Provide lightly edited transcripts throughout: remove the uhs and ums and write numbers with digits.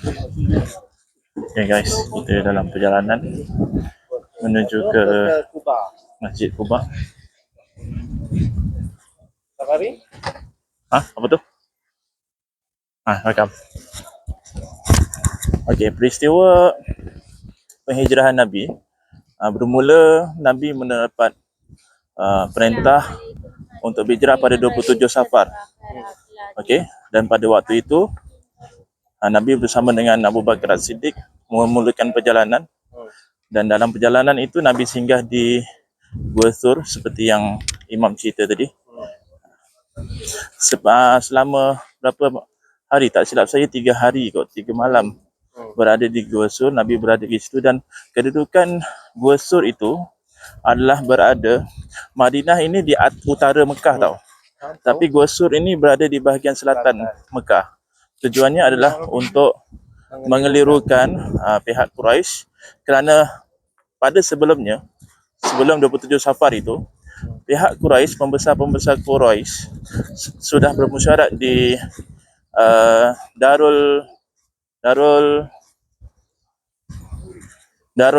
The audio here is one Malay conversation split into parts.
Okay guys, kita dalam perjalanan menuju ke Masjid Quba. Apa tu? Welcome. Okay, peristiwa penghijrahan Nabi bermula Nabi mendapat perintah untuk berhijrah pada 27 Safar. Okay, dan pada waktu itu Nabi bersama dengan Abu Bakar As-Siddiq memulakan perjalanan, dan dalam perjalanan itu Nabi singgah di Gua Thur seperti yang Imam cerita tadi. Selama berapa hari, tak silap saya 3 hari kot, 3 malam berada di Gua Thur. Nabi berada di situ, dan kedudukan Gua Thur itu adalah berada, Madinah ini di utara Mekah tau, tapi Gua Thur ini berada di bahagian selatan Mekah. Tujuannya adalah untuk mengelirukan pihak Quraisy, kerana pada sebelum 27 Safar itu, pihak Quraisy, pembesar-pembesar Quraisy sudah bermusyarat di Darul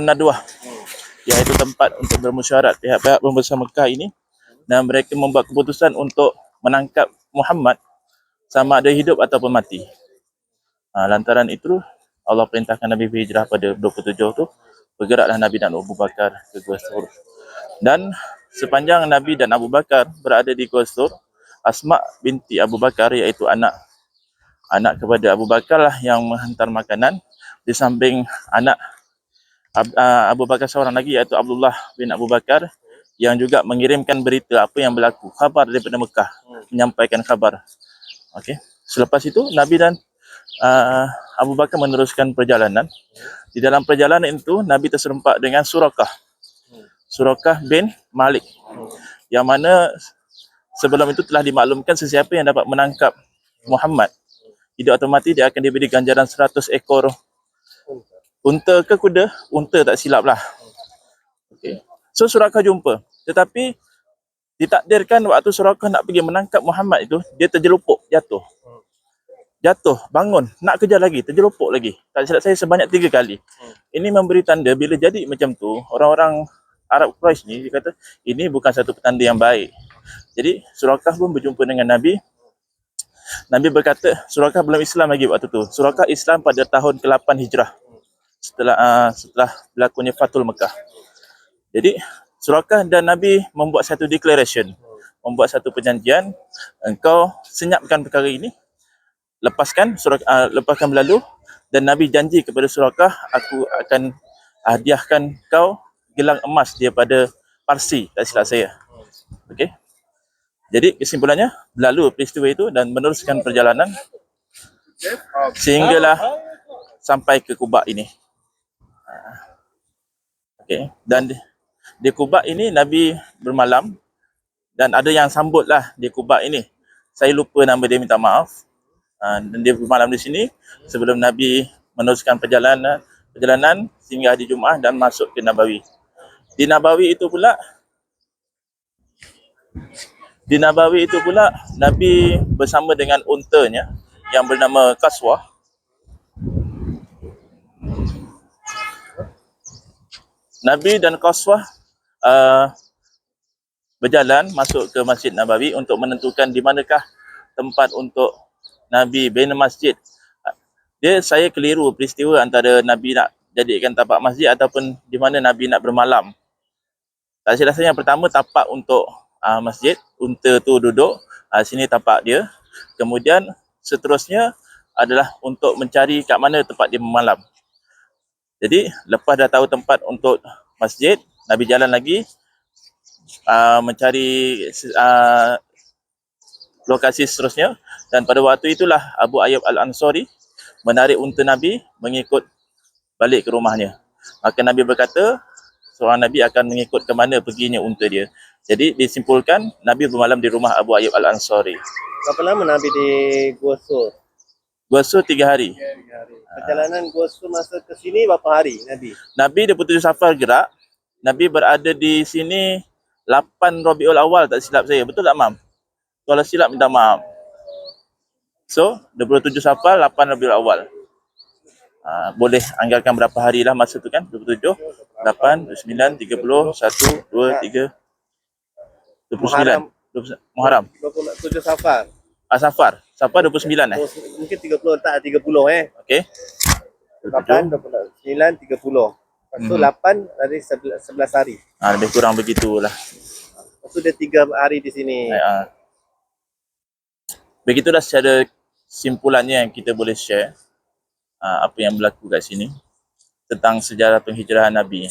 Nadwah, iaitu tempat untuk bermusyarat pihak-pihak pembesar Mekah ini, dan mereka membuat keputusan untuk menangkap Muhammad sama ada hidup ataupun mati. Lantaran itu Allah perintahkan Nabi berhijrah pada 27 tu. Bergeraklah Nabi dan Abu Bakar ke Gua Thur. Dan sepanjang Nabi dan Abu Bakar berada di Gua Thur, Asma binti Abu Bakar, iaitu anak kepada Abu Bakar lah yang menghantar makanan, di samping anak Abu Bakar seorang lagi, iaitu Abdullah bin Abu Bakar, yang juga mengirimkan berita apa yang berlaku, khabar daripada Mekah, menyampaikan khabar. Okey. Selepas itu Nabi dan Abu Bakar meneruskan perjalanan. Di dalam perjalanan itu Nabi terserempak dengan Surakah bin Malik, yang mana sebelum itu telah dimaklumkan sesiapa yang dapat menangkap Muhammad, hidup atau mati, dia akan diberi ganjaran 100 ekor unta ke kuda, unta tak silap lah. Okay. So Surakah jumpa, tetapi ditakdirkan waktu Surakah nak pergi menangkap Muhammad itu, dia terjelupuk, jatuh, bangun, nak kejar lagi, terjelupuk lagi. Tak silap saya sebanyak 3 kali. Ini memberi tanda bila jadi macam tu, orang-orang Arab Quraisy ni, dia kata ini bukan satu petanda yang baik. Jadi Surakah pun berjumpa dengan Nabi. Nabi berkata, Surakah belum Islam lagi waktu tu. Surakah Islam pada tahun ke-8 Hijrah, setelah berlakunya Fathul Mekah. Jadi Surakah dan Nabi membuat satu declaration, membuat satu perjanjian, engkau senyapkan perkara ini, lepaskan berlalu, dan Nabi janji kepada Surakah, aku akan hadiahkan kau gelang emas daripada Parsi, tak silap saya. Okey. Jadi kesimpulannya, berlalu peristiwa itu dan meneruskan perjalanan sehinggalah sampai ke Quba ini. Okey. Dan di Quba ini Nabi bermalam, dan ada yang sambutlah di Quba ini. Saya lupa nama dia, minta maaf. Dan dia bermalam di sini sebelum Nabi meneruskan perjalanan sehingga hari Jumaat dan masuk ke Nabawi. Di Nabawi itu pula Nabi bersama dengan untanya yang bernama Qaswah. Nabi dan Qaswah berjalan masuk ke Masjid Nabawi untuk menentukan di manakah tempat untuk Nabi bina masjid. Saya keliru peristiwa antara Nabi nak jadikan tapak masjid ataupun di mana Nabi nak bermalam. Tak silap saya, yang pertama tapak untuk masjid, unta tu duduk, sini tapak dia. Kemudian seterusnya adalah untuk mencari kat mana tempat dia bermalam. Jadi lepas dah tahu tempat untuk masjid, Nabi jalan lagi mencari lokasi seterusnya, dan pada waktu itulah Abu Ayyub Al-Ansari menarik unta Nabi mengikut balik ke rumahnya. Maka Nabi berkata, seorang Nabi akan mengikut ke mana perginya unta dia. Jadi disimpulkan Nabi bermalam di rumah Abu Ayyub Al-Ansari. Berapa lama Nabi di Gua Thur? Gua Thur 3 hari. Perjalanan Gua Thur masa ke sini berapa hari Nabi? Nabi 27 Safar gerak. Nabi berada di sini 8 Rabiul Awal, tak silap saya. Betul tak, Mam? Kalau silap minta maaf. So 27 Safar, 8 Rabiul Awal. Boleh anggarkan berapa hari lah masa tu kan? 27, 8, 29, 30, 1, 2, 3, 29. Muharram. 27 Safar. Safar. Safar 29 Mungkin 30 tak 30 Okey. 8, 29, 30. Lepas tu 8 hari 11 hari. Lebih kurang begitulah. Lepas tu dia 3 hari di sini. Begitulah secara simpulannya yang kita boleh share apa yang berlaku kat sini tentang sejarah penghijrahan Nabi.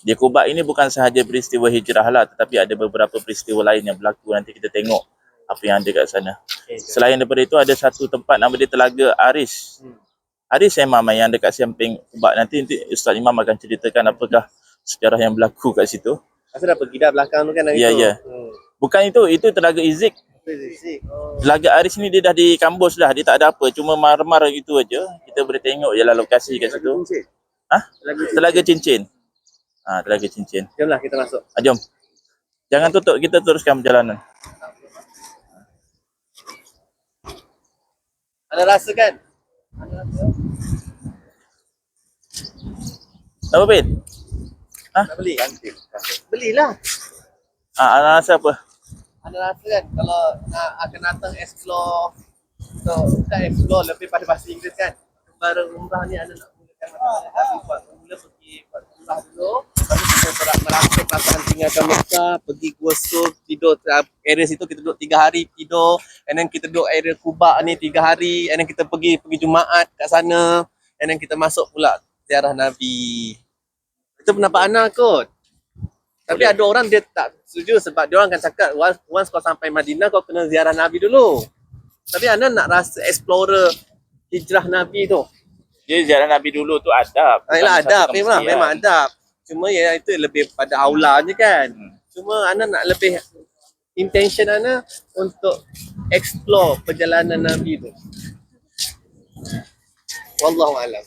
Di Quba ini bukan sahaja peristiwa hijrah lah, tetapi ada beberapa peristiwa lain yang berlaku. Nanti kita tengok apa yang ada kat sana. Selain daripada itu, ada satu tempat nama dia Telaga Aris. Aris Imam yang dekat samping Quba. Nanti Ustaz Imam akan ceritakan apakah sejarah yang berlaku kat situ. Masa dah pergi dah belakang tu kan hari Ya, tu. ya. Bukan itu Telaga Izik. Telaga Aris ni dia dah di Kambos dah. Dia tak ada apa. Cuma mar-mar gitu aja. Kita boleh tengok je lah lokasi kat situ. Telaga Cincin. Telaga Cincin. Jomlah kita masuk. Jom. Jangan tutup. Kita teruskan perjalanan. Ada rasa kan? Apa Bin? Nak beli? Belilah. Ada rasa apa? Ada rasa kan kalau nak akan datang explore. So, bukan explore lebih pada bahasa Inggeris kan. Baru umrah ni ada nak mulakan mula pergi buat umrah dulu. Lepas tu kita merasa perasaan tinggalkan Mekah, pergi Gua Sur, tidur area situ kita duduk 3 hari tidur. And then kita duduk area Quba ni 3 hari. And then kita pergi Jumaat kat sana. And then kita masuk pula ziarah Nabi. Itu pendapat Ana kot. Tapi ada orang dia tak setuju sebab dia orang akan cakap once kau sampai Madinah kau kena ziarah Nabi dulu. Tapi Ana nak rasa explorer hijrah Nabi tu. Dia ziarah Nabi dulu tu adab. Yalah adab memang adab. Cuma ya itu lebih pada aula je kan. Cuma Ana nak lebih intention Ana untuk explore perjalanan Nabi tu. Wallahu alam.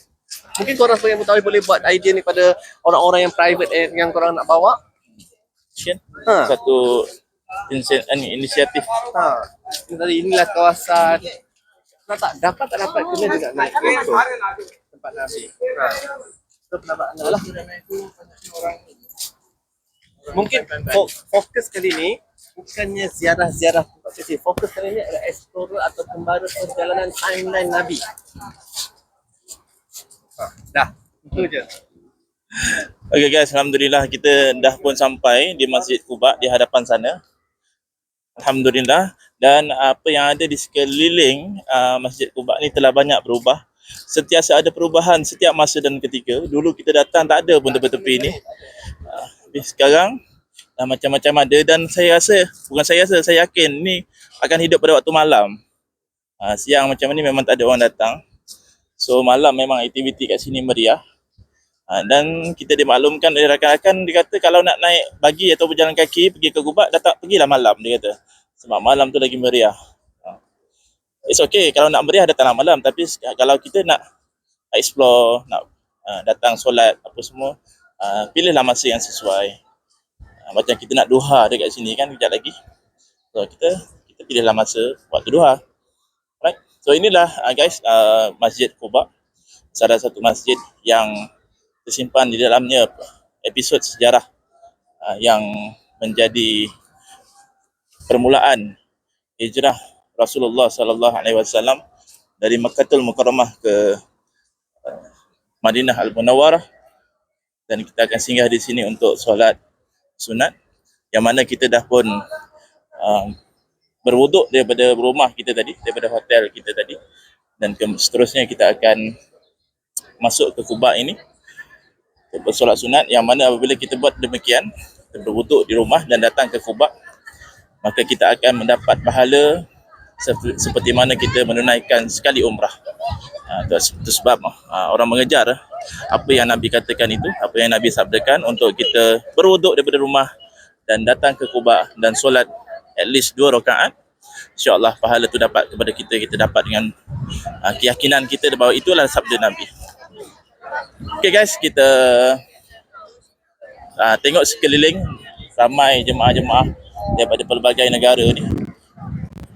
Mungkin korang sebagai mutawi boleh buat idea ni pada orang-orang yang private yang korang nak bawa. Satu inisiatif. Dari inilah kawasan. Tak dapat kena juga naik kereta tempat Nabi. Itu pendapat Anda lah. Mungkin fokus kali ni bukannya ziarah-ziarah tempat kecil. Fokus kali ni adalah explorer atau kembara perjalanan timeline Nabi. Dah, itu je. Okay guys, Alhamdulillah kita dah pun sampai di Masjid Quba di hadapan sana. Alhamdulillah. Dan apa yang ada di sekeliling Masjid Quba ni telah banyak berubah. Sentiasa ada perubahan setiap masa dan ketika. Dulu kita datang tak ada pun tepi-tepi ni. Sekarang macam-macam ada dan saya yakin ni akan hidup pada waktu malam. Siang macam ni memang tak ada orang datang. So malam memang aktiviti kat sini meriah. Dan kita dimaklumkan oleh rakan-rakan, dia kata kalau nak naik pagi atau berjalan kaki pergi ke Quba, pergilah malam, dia kata. Sebab malam tu lagi meriah. It's okay kalau nak meriah datanglah malam, tapi kalau kita nak explore, nak datang solat apa semua, pilihlah masa yang sesuai. Macam kita nak duha dekat sini kan kejap lagi. So kita pilihlah masa waktu duha. Right? So inilah guys Masjid Quba. Salah satu masjid yang tersimpan di dalamnya episod sejarah yang menjadi permulaan hijrah Rasulullah sallallahu alaihi wasallam dari Makkahul Mukarramah ke Madinah Al-Munawwarah, dan kita akan singgah di sini untuk solat sunat yang mana kita dah pun berwuduk daripada rumah kita tadi, daripada hotel kita tadi, dan seterusnya kita akan masuk ke Quba ini untuk bersolat sunat, yang mana apabila kita buat demikian, kita berwuduk di rumah dan datang ke Quba, maka kita akan mendapat pahala seperti mana kita menunaikan sekali umrah. Itu sebab orang mengejar apa yang Nabi katakan itu, apa yang Nabi sabdakan untuk kita berwuduk daripada rumah dan datang ke Quba dan solat at least 2 rakaat. InsyaAllah pahala tu dapat kepada kita dapat dengan keyakinan kita bahawa itulah sabda Nabi. Okay guys, kita tengok sekeliling, ramai jemaah-jemaah daripada pelbagai negara ni.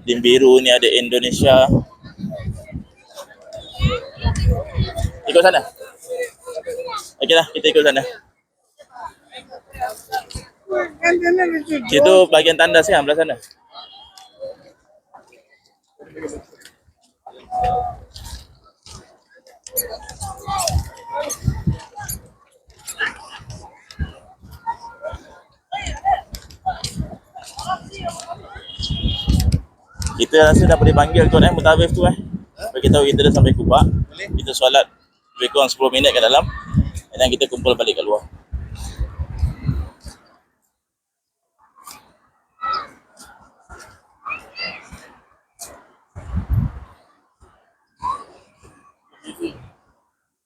Di biru ni ada Indonesia. Ikut sana. Okeylah, kita ikut sana. Situ bagian tandas ya, belah sana. Kita rasa dah boleh panggil tuan mutawif tu bagi tahu kita dah sampai Kubah. Kita solat lebih kurang 10 minit ke dalam dan kita kumpul balik kat luar.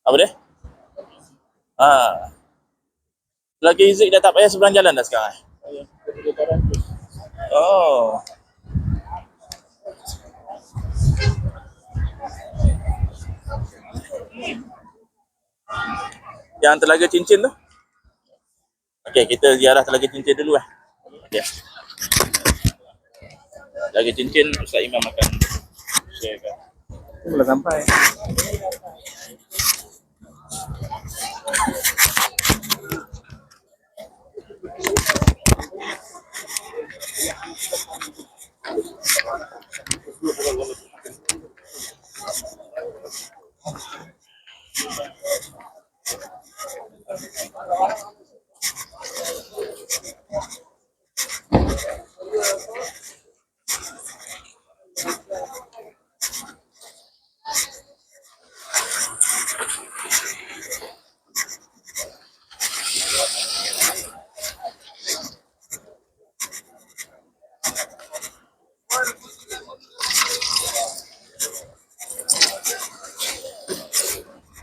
Apa dia? Lagi Zik dah tak payah seberang jalan dah sekarang. Oh. Yang Telaga Cincin tu. Okey, kita ziarah Telaga Cincin dulu Okey. Telaga Cincin Ustaz Imam akan sharekan. Belum sampai.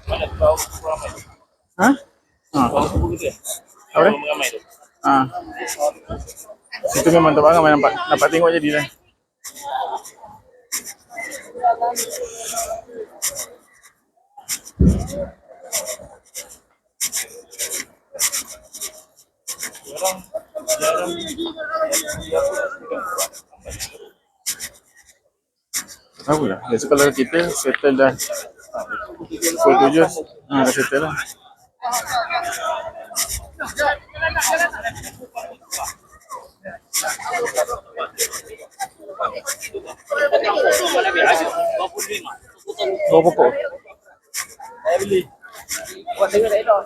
Mana tu bau kubu ramai tu? Ha? Bau kubu gitu ya? Apa dia? Bau ramai tu. Itu memang tak bangang nampak tengok jadi dah. Jarang Tahu lah. Biasa kalau kita settle dah pukul 7, dah settle lah. Bawa pokok. saya beli. Buat tengok tak elok.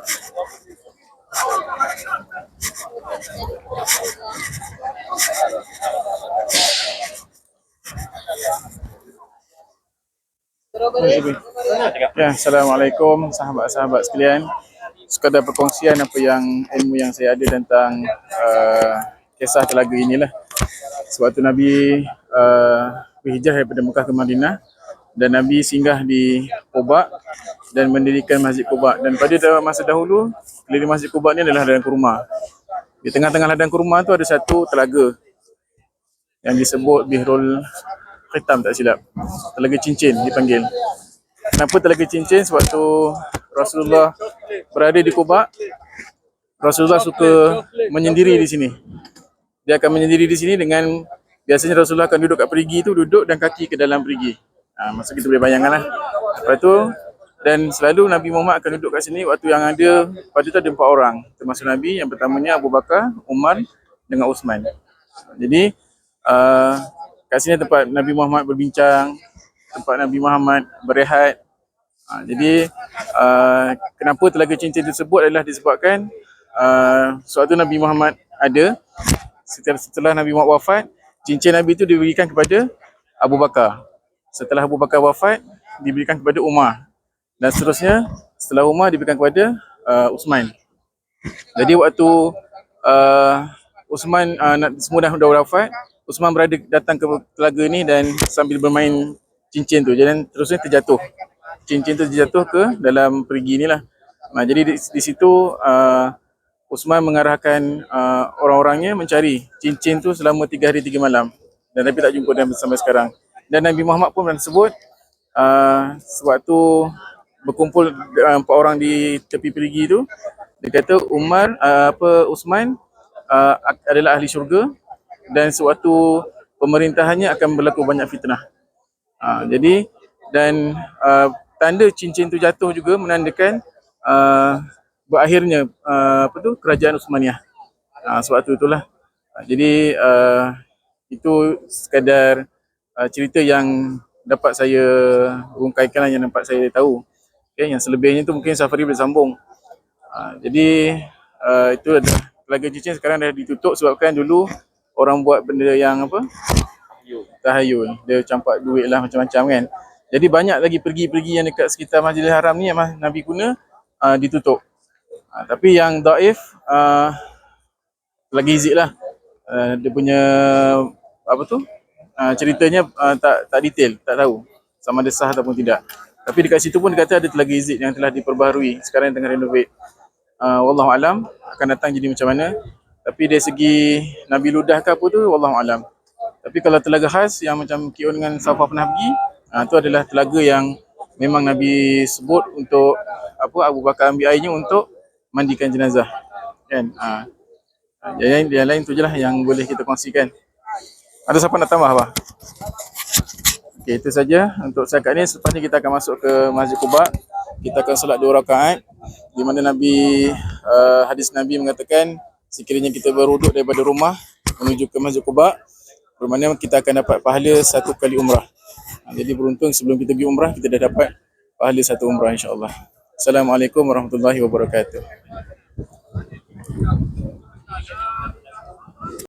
Ya, Assalamualaikum sahabat-sahabat sekalian. Sekadar perkongsian apa yang ilmu yang saya ada tentang kisah telaga inilah. Sewaktu Nabi berhijrah daripada Mekah ke Madinah dan Nabi singgah di Quba dan mendirikan Masjid Quba. Dan pada masa dahulu, keliling Masjid Quba ni adalah ladang kurma. Di tengah-tengah ladang kurma tu ada satu telaga yang disebut Bihrul Khitam, tak silap. Telaga cincin dipanggil. Kenapa telaga cincin? Sewaktu Rasulullah berada di Quba, Rasulullah suka menyendiri di sini. Dia akan menyendiri di sini dengan, biasanya Rasulullah akan duduk kat perigi tu, duduk dan kaki ke dalam perigi. Masa kita boleh bayangkan lah. Lepas tu, dan selalu Nabi Muhammad akan duduk kat sini waktu yang ada, pada tu ada 4 orang. Termasuk Nabi, yang pertamanya Abu Bakar, Umar dengan Uthman. Jadi, kat sini tempat Nabi Muhammad berbincang, tempat Nabi Muhammad berehat. Jadi kenapa telaga cincin tersebut adalah disebabkan sewaktu Nabi Muhammad ada, setelah Nabi Muhammad wafat, cincin Nabi itu diberikan kepada Abu Bakar. Setelah Abu Bakar wafat, diberikan kepada Umar. Dan seterusnya, setelah Umar diberikan kepada Uthman. Jadi waktu Uthman semua dah wafat, Uthman datang ke telaga ni dan sambil bermain cincin tu, dan terusnya terjatuh. Cincin tu terjatuh ke dalam perigi ni lah. Jadi di situ Uthman mengarahkan orang-orangnya mencari cincin tu selama 3 hari 3 malam. Dan Nabi tak jumpa dan sampai sekarang. Dan Nabi Muhammad pun sebut sewaktu berkumpul 4 orang di tepi perigi tu, dia kata Uthman adalah ahli syurga dan sewaktu pemerintahannya akan berlaku banyak fitnah. Jadi dan tanda cincin tu jatuh juga menandakan berakhirnya kerajaan Uthmaniyah. Sebab itulah. Jadi itu sekadar cerita yang dapat saya ungkaikan, yang dapat saya tahu. Okay, yang selebihnya tu mungkin Safari boleh sambung. Jadi itu adalah Telaga Cincin sekarang dah ditutup sebabkan dulu orang buat benda yang apa? Tahayul. Dia campak duit lah macam-macam kan. Jadi banyak lagi pergi-pergi yang dekat sekitar Masjidil Haram ni yang Nabi guna ditutup. Tapi yang daif lagi Izik lah. Dia punya apa tu? Ceritanya tak detail, tak tahu sama ada sah ataupun tidak. Tapi dekat situ pun dia kata ada Telaga Izik yang telah diperbaharui, sekarang tengah renovate. Wallahu alam akan datang jadi macam mana. Tapi dari segi Nabi Ludah ke apa tu, wallahu alam. Tapi kalau telaga khas yang macam Kion dengan Safa pernah pergi, tu adalah telaga yang memang Nabi sebut untuk apa, Abu Bakar ambil airnya untuk mandikan jenazah. Kan? Yang lain tu je lah yang boleh kita kongsikan. Ada siapa nak tambah apa? Okey, itu saja untuk setakat ni. Selepas ni kita akan masuk ke Masjid Quba. Kita akan solat 2 rakaat di mana Nabi hadis Nabi mengatakan sekiranya kita berwuduk daripada rumah menuju ke Masjid Quba, bermakna kita akan dapat pahala 1 kali umrah. Jadi beruntung sebelum kita pergi umrah kita dah dapat pahala 1 umrah insya-Allah. Assalamualaikum warahmatullahi wabarakatuh.